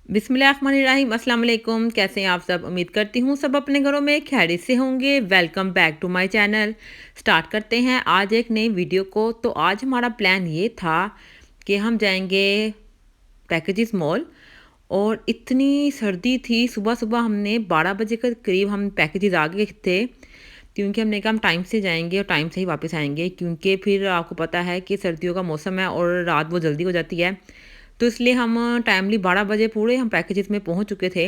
बिस्मिल्लाहिर्रहमानिर्रहीम अस्सलाम वालेकुम। कैसे हैं आप सब? उम्मीद करती हूँ सब अपने घरों में खैरियत से होंगे। Welcome back to my channel. Start करते हैं आज एक नई वीडियो को। तो आज हमारा प्लान ये था कि हम जाएंगे पैकेजेस मॉल। और इतनी सर्दी थी, सुबह सुबह हमने 12 बजे के करीब हम पैकेजेस आ गए थे, क्योंकि हमने कहा हम टाइम से जाएंगे और टाइम से ही वापस आएंगे, क्योंकि फिर आपको पता है कि सर्दियों का मौसम है और रात वो जल्दी हो जाती है। तो इसलिए हम टाइमली 12 बजे पूरे हम पैकेजेस में पहुंच चुके थे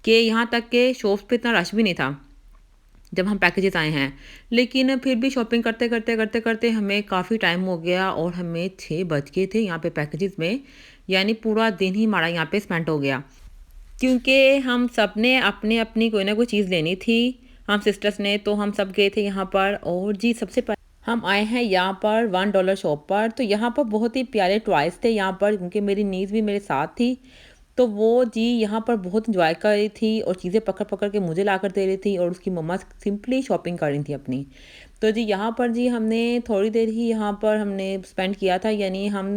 कि यहाँ तक के शॉप्स पे इतना रश भी नहीं था जब हम पैकेजेस आए हैं। लेकिन फिर भी शॉपिंग करते करते करते करते हमें काफ़ी टाइम हो गया और हमें 6 बज गए थे यहाँ पे पैकेजेस में। यानी पूरा दिन ही हमारा यहाँ पे स्पेंड हो गया, क्योंकि हम सब ने अपने अपनी कोई ना कोई चीज़ लेनी थी। हम सिस्टर्स ने तो हम सब गए थे यहाँ पर। और जी सबसे पहले हम आए हैं यहाँ पर $1 शॉप पर। तो यहाँ पर बहुत ही प्यारे टॉयज़ थे यहाँ पर, क्योंकि मेरी नीज़ भी मेरे साथ थी। तो वो जी यहाँ पर बहुत इंजॉय कर रही थी और चीज़ें पकड़ पकड़ के मुझे ला कर दे रही थी, और उसकी मम्मा सिंपली शॉपिंग कर रही थी अपनी। तो जी यहाँ पर जी हमने थोड़ी देर ही यहाँ पर हमने स्पेंड किया था। यानी हम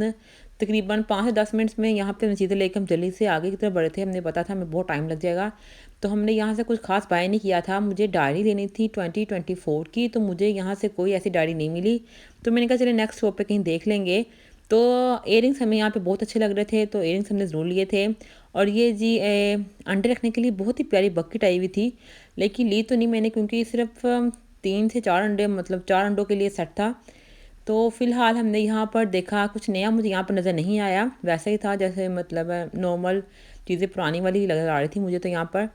तकरीबन 5 से 10 मिनट्स में यहाँ पे चीज़ें लेकर हम जल्दी से आगे की तरफ बढ़े थे। हमने पता था हमें बहुत टाइम लग जाएगा, तो हमने यहाँ से कुछ खास बाय नहीं किया था। मुझे डायरी लेनी थी 2024 की, तो मुझे यहाँ से कोई ऐसी डायरी नहीं मिली। तो मैंने कहा चलिए नेक्स्ट शॉप पे कहीं देख लेंगे। तो इयररिंग्स हमें यहाँ पे बहुत अच्छे लग रहे थे, तो इयररिंग्स हमने ज़रूर लिए थे। और ये जी अंडे रखने के लिए बहुत ही प्यारी बकेट आई हुई थी, लेकिन ली तो नहीं मैंने, क्योंकि सिर्फ 3 से 4 अंडे, मतलब 4 अंडों के लिए सेट था। तो फ़िलहाल हमने यहाँ पर देखा, कुछ नया मुझे यहाँ पर नज़र नहीं आया। वैसा ही था जैसे मतलब नॉर्मल चीज़ें पुरानी वाली ही नज़र आ रही थी मुझे तो यहाँ पर।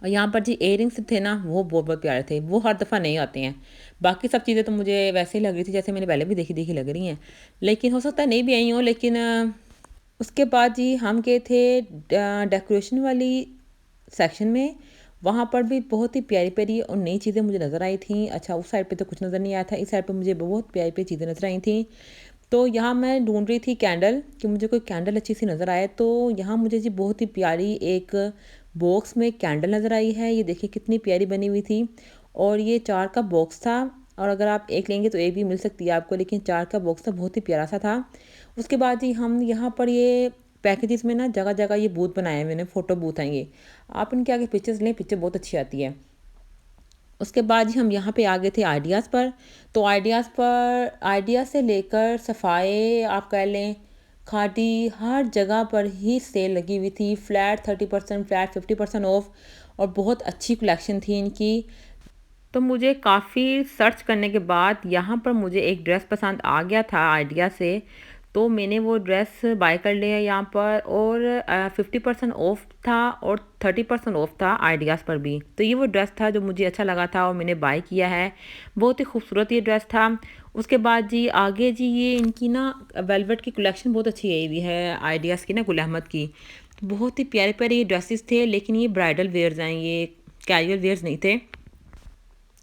और यहाँ पर जी इयररिंग्स थे ना, वो बहुत बहुत प्यारे थे। वो हर दफ़ा नहीं आते हैं। बाकी सब चीज़ें तो मुझे वैसे ही लग रही थी जैसे मैंने पहले भी देखी देखी लग रही हैं, लेकिन हो सकता है नहीं भी आई हों। लेकिन उसके बाद जी हम गए थे डेकोरेशन वाली सेक्शन में। वहाँ पर भी बहुत ही प्यारी-प्यारी और नई चीज़ें मुझे नज़र आई थी। अच्छा, उस साइड पे तो कुछ नज़र नहीं आया था, इस साइड पे मुझे बहुत प्यारी-प्यारी चीज़ें नज़र आई थी। तो यहाँ मैं ढूँढ रही थी कैंडल, कि मुझे कोई कैंडल अच्छी सी नज़र आए। तो यहाँ मुझे जी बहुत ही प्यारी एक बॉक्स में कैंडल नज़र आई है। ये देखिए कितनी प्यारी बनी हुई थी, और ये 4 का बॉक्स था। और अगर आप एक लेंगे तो एक भी मिल सकती है आपको, लेकिन 4 का बॉक्स था, बहुत ही प्यारा सा था। उसके बाद ही हम यहाँ पर ये पैकेजेस में ना जगह जगह ये बूथ बनाए हुए हैं, फ़ोटो बूथ हैं ये। आप इनके आगे पिक्चर्स लें, पिक्चर बहुत अच्छी आती है। उसके बाद ही हम यहाँ पे आ गए थे आइडियाज़ पर। तो आइडियाज़ पर, आइडिया से लेकर सफ़ाई आप कह लें, खादी, हर जगह पर ही सेल लगी हुई थी। फ्लैट 30%, फ्लैट 50% ऑफ, और बहुत अच्छी कलेक्शन थी इनकी। तो मुझे काफ़ी सर्च करने के बाद यहाँ पर मुझे एक ड्रेस पसंद आ गया था आइडिया से। तो मैंने वो ड्रेस बाय कर लिया यहाँ पर। और 50% ऑफ था और 30% ऑफ था आइडियाज़ पर भी। तो ये वो ड्रेस था जो मुझे अच्छा लगा था और मैंने बाय किया है। बहुत ही खूबसूरत ये ड्रेस था। उसके बाद जी आगे जी ये इनकी ना वेलवेट की कलेक्शन बहुत अच्छी आई हुई है आइडियाज़ की ना, गुल अहमद की। तो बहुत ही प्यारे प्यारे ये ड्रेसेस थे, लेकिन ये ब्राइडल वेयर्स हैं, ये कैजुअल वेयर्स नहीं थे।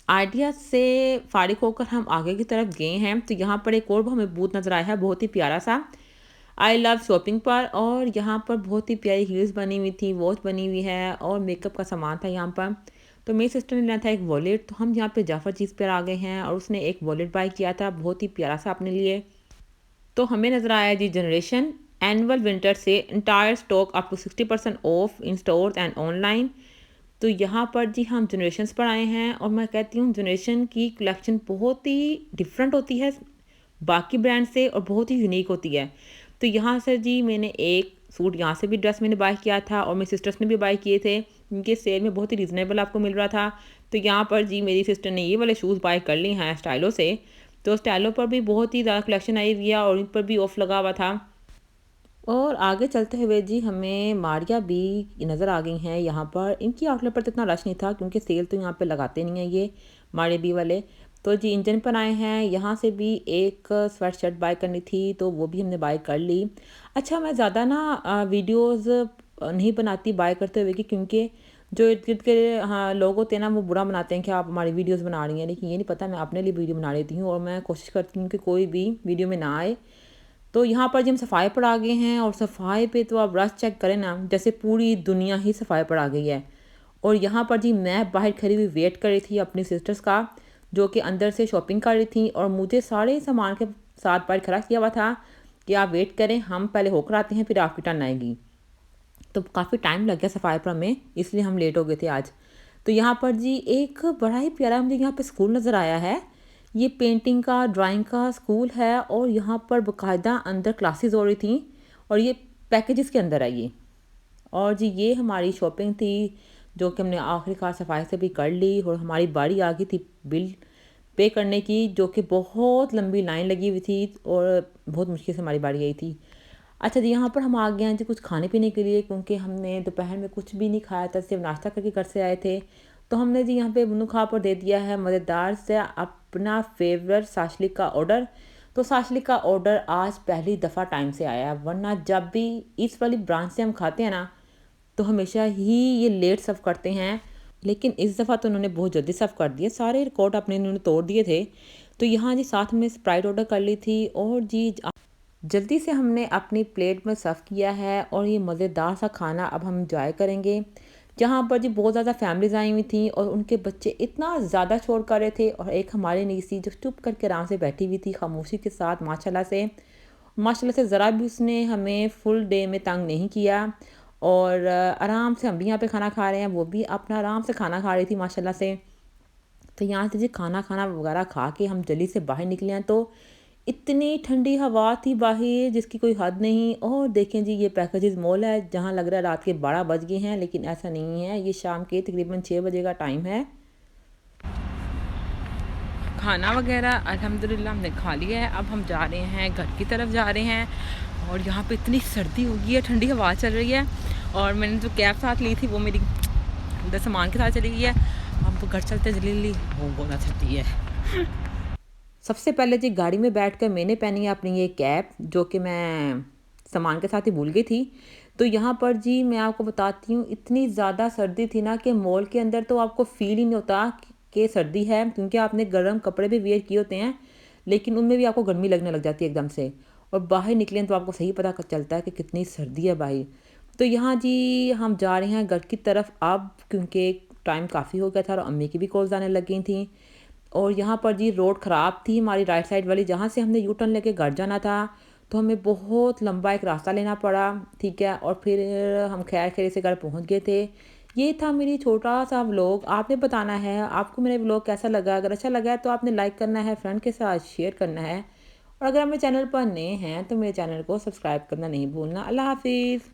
आइडिया से फारिग होकर हम आगे की तरफ गए हैं। तो यहाँ पर एक और हमें बूथ नज़र आया है, बहुत ही प्यारा सा, आई लव शॉपिंग पर। और यहाँ पर बहुत ही प्यारी हील्स बनी हुई थी, वॉच बनी हुई है, और मेकअप का सामान था यहाँ पर। तो मेरी सिस्टर ने लिया था एक वॉलेट। तो हम यहाँ पे जाफ़र चीज़ पर आ गए हैं, और उसने एक वॉलेट बाय किया था बहुत ही प्यारा सा अपने लिए। तो हमें नज़र आया जी generation annual winter sale entire stock up to 60% off in stores and online. तो यहाँ पर जी हम जनरेशन्स पर आए हैं, और मैं कहती हूँ जनरेशन की कलेक्शन बहुत ही डिफरेंट होती है बाकी ब्रांड से, और बहुत ही यूनिक होती है। तो यहाँ से जी मैंने एक सूट, यहाँ से भी ड्रेस मैंने बाय किया था, और मेरी सिस्टर्स ने भी बाय किए थे। इनके सेल में बहुत ही रीज़नेबल आपको मिल रहा था। तो यहाँ पर जी मेरी सिस्टर ने ये वाले शूज़ बाय कर लिए हैं स्टाइलो से। तो स्टाइलो पर भी बहुत ही ज़्यादा कलेक्शन आई हुई है, और इन पर भी ऑफ लगा हुआ था। और आगे चलते हुए जी हमें मारिया भी नज़र आ गई हैं यहाँ पर। इनकी आउटलेट पर तो इतना रश नहीं था, क्योंकि सेल तो यहाँ पे लगाते नहीं हैं ये मारिया बी वाले। तो जी इंजन पर आए हैं, यहाँ से भी एक स्वेट शर्ट बाय करनी थी, तो वो भी हमने बाय कर ली। अच्छा, मैं ज़्यादा ना वीडियोज़ नहीं बनाती बाय करते हुए की, क्योंकि जो इर्द गिर्द के हाँ लोग होते हैं ना, वो बुरा बनाते हैं कि आप हमारी वीडियोज़ बना रही हैं। लेकिन ये नहीं पता, मैं अपने लिए वीडियो बना लेती हूँ, और मैं कोशिश करती हूँ कि कोई भी वीडियो में ना आए। तो यहाँ पर जी हम सफ़ाई पर आ गए हैं, और सफ़ाई पे तो आप रश चेक करें ना, जैसे पूरी दुनिया ही सफ़ाई पर आ गई है। और यहाँ पर जी मैं बाहर खड़ी हुई वेट कर रही थी अपनी सिस्टर्स का, जो कि अंदर से शॉपिंग कर रही थी, और मुझे सारे सामान के साथ बाहर खड़ा किया हुआ था कि आप वेट करें, हम पहले होकर आते हैं, फिर आपकी टर्न आएगी। तो काफ़ी टाइम लग गया सफ़ाई पर हमें, इसलिए हम लेट हो गए थे आज। तो यहाँ पर जी एक बड़ा ही प्यारा मुझे यहाँ पे स्कूल नज़र आया है। ये पेंटिंग का, ड्राइंग का स्कूल है और यहाँ पर बाकायदा अंदर क्लासेस हो रही थी और ये पैकेजेस के अंदर है ये। और जी ये हमारी शॉपिंग थी जो कि हमने आखिरकार सफाई से भी कर ली और हमारी बारी आ गई थी बिल पे करने की, जो कि बहुत लंबी लाइन लगी हुई थी और बहुत मुश्किल से हमारी बारी आई थी। अच्छा जी, यहाँ पर हम आ गए हैं जी कुछ खाने पीने के लिए, क्योंकि हमने दोपहर में कुछ भी नहीं खाया था, सिर्फ नाश्ता करके घर से आए थे। तो हमने जी यहाँ पे मनु खा पर दे दिया है मज़ेदार से अपना फेवरेट शाशलिक का ऑर्डर। तो शाशलिक का ऑर्डर आज पहली दफ़ा टाइम से आया है, वरना जब भी इस वाली ब्रांच से हम खाते हैं ना तो हमेशा ही ये लेट सर्व करते हैं। लेकिन इस दफ़ा तो उन्होंने बहुत जल्दी सर्व कर दिया, सारे रिकॉर्ड अपने इन्होंने तोड़ दिए थे। तो यहाँ जी साथ में स्प्राइट ऑर्डर कर ली थी और जी जल्दी से हमने अपनी प्लेट में सर्व किया है और ये मज़ेदार सा खाना अब हम एंजॉय करेंगे। जहाँ पर जी बहुत ज़्यादा फैमिलीज़ आई हुई थी और उनके बच्चे इतना ज़्यादा शोर कर रहे थे और एक हमारी नीस थी जो चुप करके आराम से बैठी हुई थी खामोशी के साथ, माशाल्लाह से ज़रा भी उसने हमें फुल डे में तंग नहीं किया। और आराम से हम भी यहाँ पे खाना खा रहे हैं, वो भी अपना आराम से खाना खा रही थी माशाल्लाह से। तो यहाँ से जी खाना खाना वगैरह खा के हम जल्दी से बाहर निकले हैं, तो इतनी ठंडी हवा थी बाहर जिसकी कोई हद नहीं। और देखें जी ये पैकेजेस मॉल है जहाँ लग रहा है रात के 12 बज गए हैं, लेकिन ऐसा नहीं है, ये शाम के तकरीबन 6 बजे का टाइम है। खाना वगैरह अल्हम्दुलिल्लाह हमने खा लिया है। अब हम जा रहे हैं घर की तरफ जा रहे हैं और यहाँ पे इतनी सर्दी हो गई है, ठंडी हवा चल रही है और मैंने जो कैब साथ ली थी वो मेरी उधर सामान के साथ चली गई है। हम तो घर चलते जल्दी वो बोलना चाहती है। सबसे पहले जी गाड़ी में बैठकर मैंने पहनी है अपनी ये कैप, जो कि मैं सामान के साथ ही भूल गई थी। तो यहाँ पर जी मैं आपको बताती हूँ, इतनी ज़्यादा सर्दी थी ना कि मॉल के अंदर तो आपको फ़ील ही नहीं होता कि सर्दी है, क्योंकि आपने गर्म कपड़े भी वेयर किए होते हैं लेकिन उनमें भी आपको गर्मी लगने लग जाती है एकदम से। और बाहर निकलें तो आपको सही पता चलता है कि कितनी सर्दी है बाहर। तो यहाँ जी हम जा रहे हैं घर की तरफ अब, क्योंकि टाइम काफ़ी हो गया था और अम्मी की भी कॉल्स आने लग गई थी। और यहाँ पर जी रोड ख़राब थी हमारी राइट साइड वाली, जहाँ से हमने यू टर्न लेके घर जाना था, तो हमें बहुत लंबा एक रास्ता लेना पड़ा, ठीक है। और फिर हम खैर खैर से घर पहुँच गए थे। ये था मेरी छोटा सा व्लॉग। आपने बताना है आपको मेरा व्लॉग कैसा लगा। अगर अच्छा लगा है तो आपने लाइक करना है, फ्रेंड के साथ शेयर करना है और अगर आप मेरे चैनल पर नए हैं तो मेरे चैनल को सब्सक्राइब करना नहीं भूलना। अल्लाह हाफिज़।